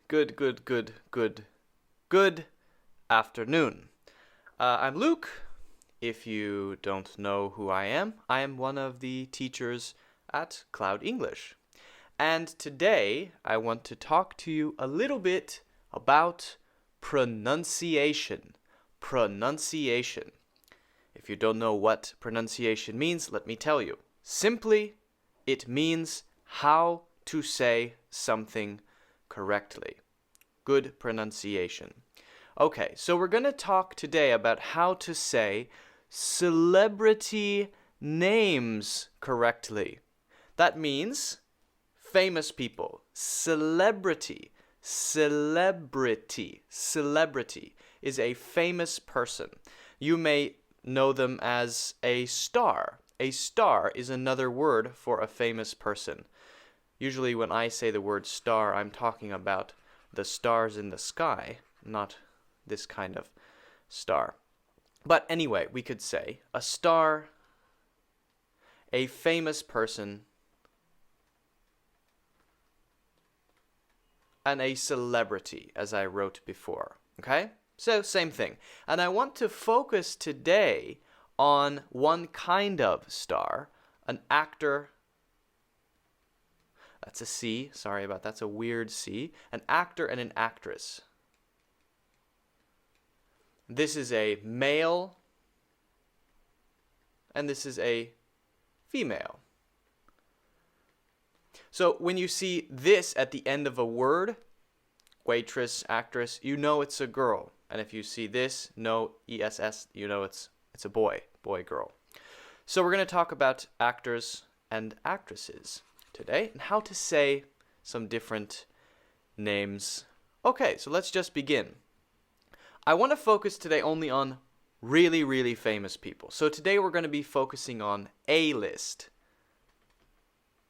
Good afternoon. I'm Luke. If you don't know who I am one of the teachers at Cloud English. And today I want to talk to you a little bit about pronunciation. Pronunciation. If you don't know what pronunciation means, let me tell you. Simply, it means how to say something correctly. Good pronunciation. Okay, so we're going to talk today about how to say celebrity names correctly. That means famous people. Celebrity is a famous person. You may know them as a star. A star is another word for a famous person. Usually when I say the word star, I'm talking about the stars in the sky, not this kind of star. But anyway, we could say a star, a famous person, and a celebrity, as I wrote before. Okay? So, same thing. And I want to focus today on one kind of star, an actor. That's a C. Sorry about that. That's a weird C. An actor and an actress. This is a male, and this is a female. So when you see this at the end of a word, waitress, actress, you know it's a girl. And if you see this, no ESS, you know it's a boy, girl. So we're going to talk about actors and actresses today and how to say some different names. Okay, so let's just begin. I want to focus today only on really, really famous people. So today we're going to be focusing on A-list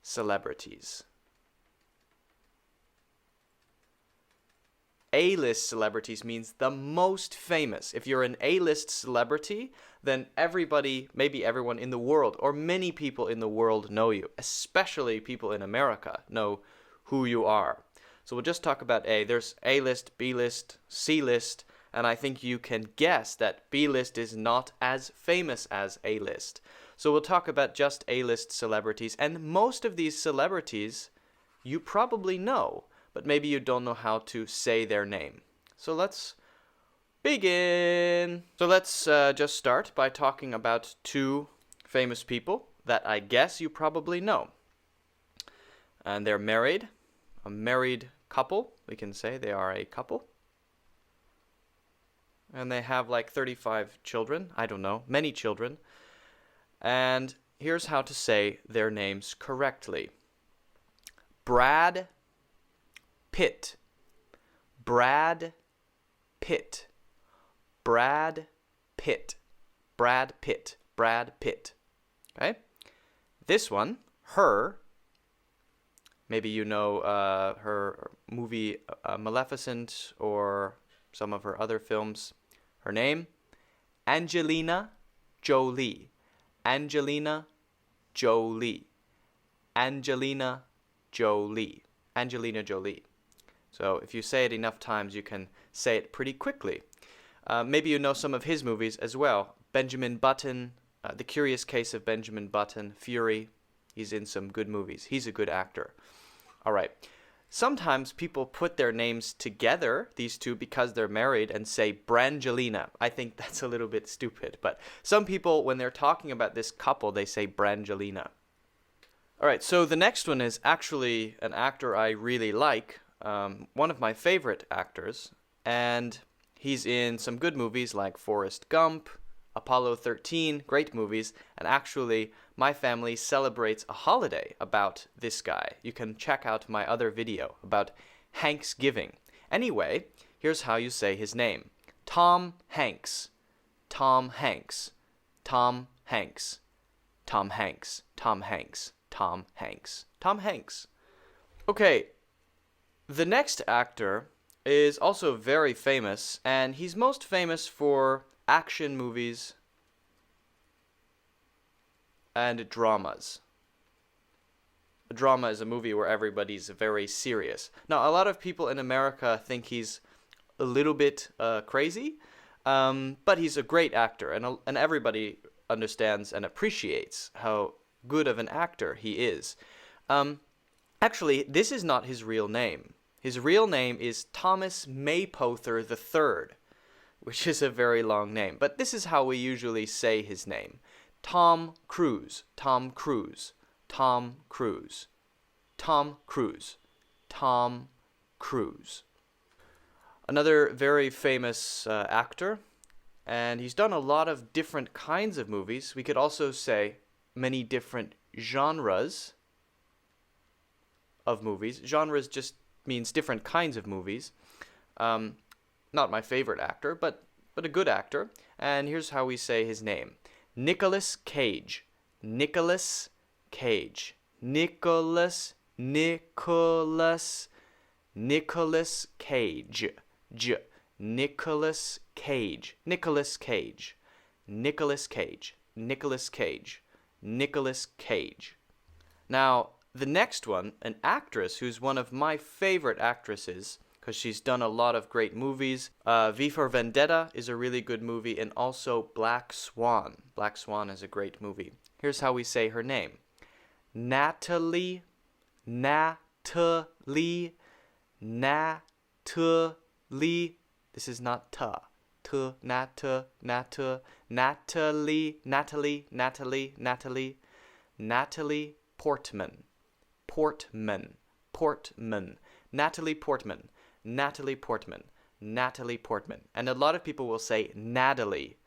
celebrities. A-list celebrities means the most famous. If you're an A-list celebrity, then everybody, maybe everyone in the world, or many people in the world know you, especially people in America know who you are. So we'll just talk about A. There's A-list, B-list, C-list, and I think you can guess that B-list is not as famous as A-list. So we'll talk about just A-list celebrities, and most of these celebrities you probably know, but maybe you don't know how to say their name. So let's begin. So let's just start by talking about two famous people that I guess you probably know. And they're married, a married couple. We can say they are a couple. And they have like 35 children. I don't know, many children. And here's how to say their names correctly. Brad Pitt. Brad Pitt. Brad Pitt. Brad Pitt. Brad Pitt. Okay? This one, her, maybe you know her movie Maleficent or some of her other films. Her name, Angelina Jolie. Angelina Jolie. Angelina Jolie. Angelina Jolie. So if you say it enough times, you can say it pretty quickly. Maybe you know some of his movies as well. Benjamin Button, The Curious Case of Benjamin Button, Fury. He's in some good movies. He's a good actor. All right. Sometimes people put their names together, these two, because they're married and say Brangelina. I think that's a little bit stupid, but some people, when they're talking about this couple, they say Brangelina. All right, so the next one is actually an actor I really like, one of my favorite actors, and he's in some good movies like Forrest Gump, Apollo 13, great movies, and actually my family celebrates a holiday about this guy. You can check out my other video about Thanksgiving. Anyway, here's how you say his name. Tom Hanks. Tom Hanks. Tom Hanks. Tom Hanks. Tom Hanks. Tom Hanks. Tom Hanks. Okay, the next actor is also very famous, and he's most famous for action movies and dramas. a drama is a movie where everybody's very serious. Now, a lot of people in America think he's a little bit crazy, but he's a great actor, and everybody understands and appreciates how good of an actor he is. Actually, this is not his real name. His real name is Thomas Maypother III, which is a very long name. But this is how we usually say his name. Tom Cruise, Tom Cruise, Tom Cruise, Tom Cruise, Tom Cruise. Another very famous actor, and he's done a lot of different kinds of movies. We could also say many different genres of movies. Genres just means different kinds of movies. Not my favorite actor, but a good actor. And here's how we say his name. Nicolas Cage. Nicolas Cage. Nicolas Cage. Nicolas Cage. Nicolas Cage. Nicolas Cage. Nicolas Cage. Nicolas Cage. Now, the next one, an actress who's one of my favorite actresses, because she's done a lot of great movies. V for Vendetta is a really good movie, and also Black Swan. Black Swan is a great movie. Here's how we say her name. Natalie. This is not ta. Natalie Portman. Natalie Portman. And a lot of people will say Natalie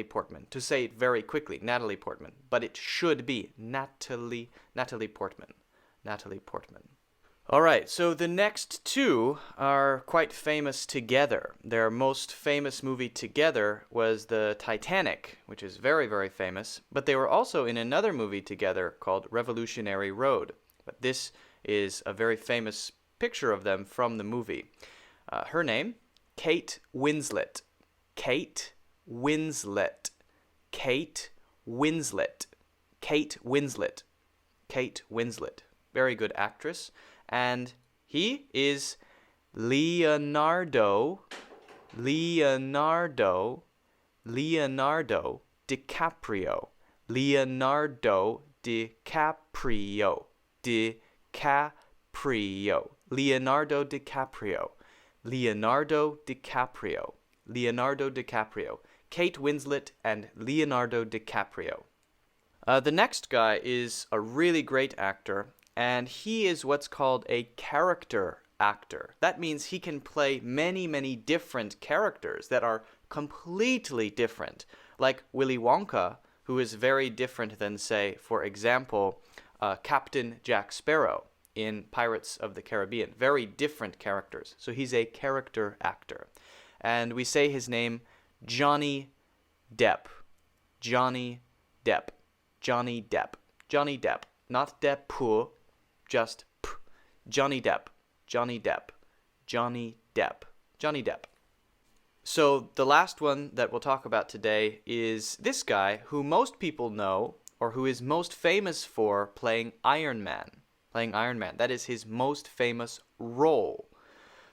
Portman, to say it very quickly, Natalie Portman. But it should be Natalie Portman. All right, so the next two are quite famous together. Their most famous movie together was the Titanic, which is very, very famous. But they were also in another movie together called Revolutionary Road. But this is a very famous picture of them from the movie. Her name, Kate Winslet. Kate Winslet. Kate Winslet. Kate Winslet. Kate Winslet. Very good actress. And he is Leonardo DiCaprio. Leonardo DiCaprio. Leonardo DiCaprio. Leonardo DiCaprio. Kate Winslet and Leonardo DiCaprio. The next guy is a really great actor, and he is what's called a character actor. That means he can play many, many different characters that are completely different. Like Willy Wonka, who is very different than, say, for example, Captain Jack Sparrow in Pirates of the Caribbean. Very different characters. So he's a character actor. And we say his name, Johnny Depp. Johnny Depp. Johnny Depp. Johnny Depp. Not Depp, just P. Johnny Depp. Johnny Depp. Johnny Depp. Johnny Depp. So the last one that we'll talk about today is this guy who most people know, or who is most famous for playing Iron Man. Playing Iron Man. That is his most famous role.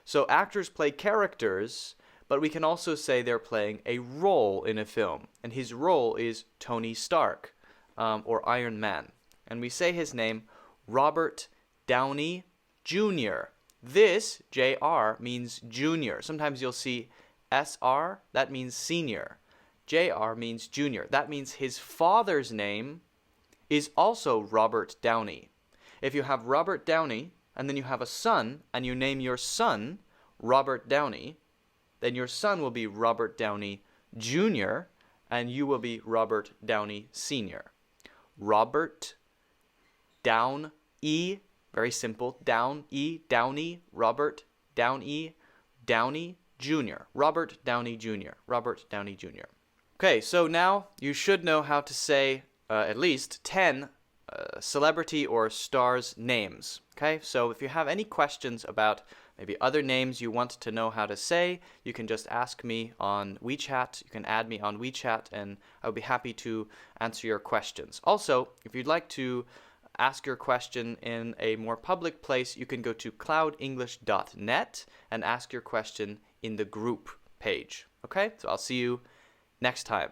So actors play characters, but we can also say they're playing a role in a film. And his role is Tony Stark, or Iron Man. And we say his name, Robert Downey Jr. This, JR, means junior. Sometimes you'll see SR, that means senior. JR means junior. That means his father's name is also Robert Downey. If you have Robert Downey, and then you have a son, and you name your son Robert Downey, then your son will be Robert Downey Jr., and you will be Robert Downey Sr. Robert Downey, very simple, Downey, Robert Downey Jr. Robert Downey Jr. Robert Downey Jr. Okay, so now you should know how to say at least 10 celebrity or stars' names. Okay, so if you have any questions about maybe other names you want to know how to say, you can just ask me on WeChat. You can add me on WeChat, and I'll be happy to answer your questions. Also, if you'd like to ask your question in a more public place, you can go to cloudenglish.net and ask your question in the group page. Okay? So I'll see you next time.